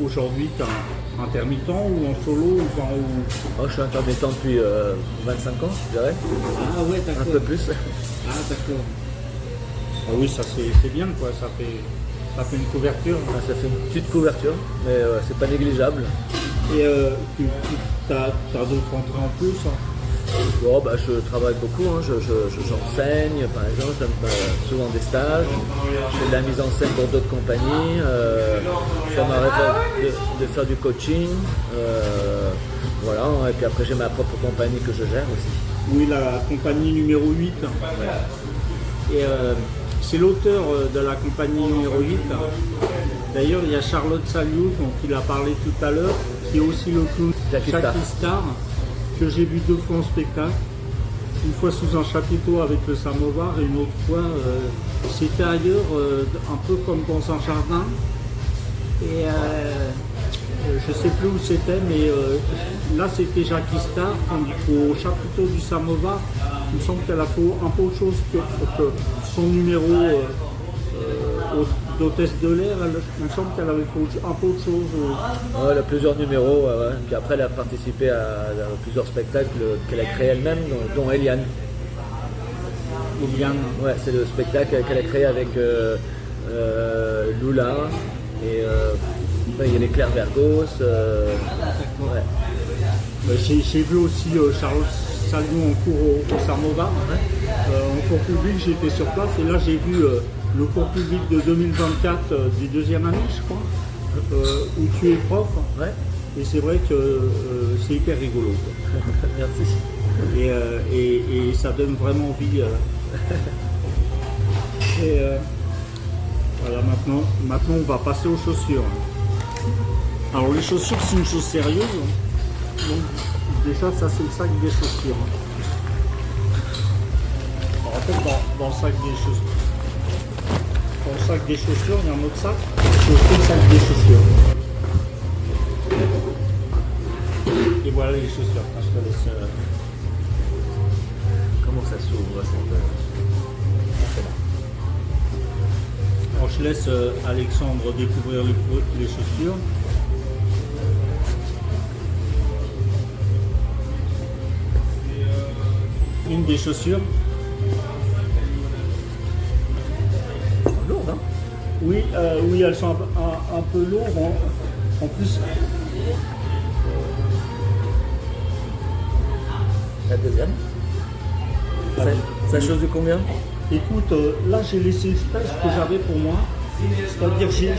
aujourd'hui, tu es intermittent ou en solo ou pas ou... Moi, je suis intermittent depuis 25 ans, je dirais. Ah ouais, Un d'accord. peu plus. Ah d'accord. Ah oui, ça c'est bien quoi, ça fait une couverture. Ah, ça fait une petite couverture, mais c'est pas négligeable. Et tu as d'autres entrées en plus hein? Bon, bah, je travaille beaucoup, hein. J'enseigne, par exemple, je donne souvent des stages, je fais de la mise en scène pour d'autres compagnies, ça m'arrive de faire du coaching, voilà, et puis après j'ai ma propre compagnie que je gère aussi. Oui, la compagnie numéro 8. Et c'est l'auteur de la compagnie numéro 8. D'ailleurs, il y a Charlotte Saliou, dont il a parlé tout à l'heure, qui est aussi le clown Jackie Star, que j'ai vu 2 fois en spectacle. Une fois sous un chapiteau avec le samovar et une autre fois, c'était ailleurs, un peu comme dans un jardin. Et je ne sais plus où c'était, mais là c'était Jackie Star, tandis qu'au chapiteau du samovar, il me semble qu'elle a fait un peu autre chose que son numéro d'hôtesse de l'air. Il me semble qu'elle avait fait un peu autre chose. Ouais, elle a plusieurs numéros, ouais. Puis après elle a participé à plusieurs spectacles qu'elle a créés elle-même, dont Eliane. Eliane. Ouais, c'est le spectacle qu'elle a créé avec Lula et il y a les Claire Vergos. Ouais. J'ai vu aussi Charlotte Saliou en cours au Samovar. En cours public, j'étais sur place et là j'ai vu le cours public de 2024 du 2e année, je crois, où tu es prof. Ouais. Et c'est vrai que c'est hyper rigolo. Merci. Et ça donne vraiment envie. Voilà, maintenant on va passer aux chaussures. Alors les chaussures c'est une chose sérieuse. Donc déjà ça c'est le sac des chaussures. Alors, en fait dans le sac des chaussures. Dans le sac des chaussures, il y a un autre sac. C'est aussi le sac des chaussures. Et voilà les chaussures. Je te laisse. Comment ça s'ouvre cette... Alors je laisse Alexandre découvrir les chaussures. Une des chaussures. Lourde, hein? Oui, oui, elles sont un peu lourdes. En plus, La deuxième. Ça chose de combien? écoute, là j'ai laissé le stage que j'avais pour moi. C'est-à-dire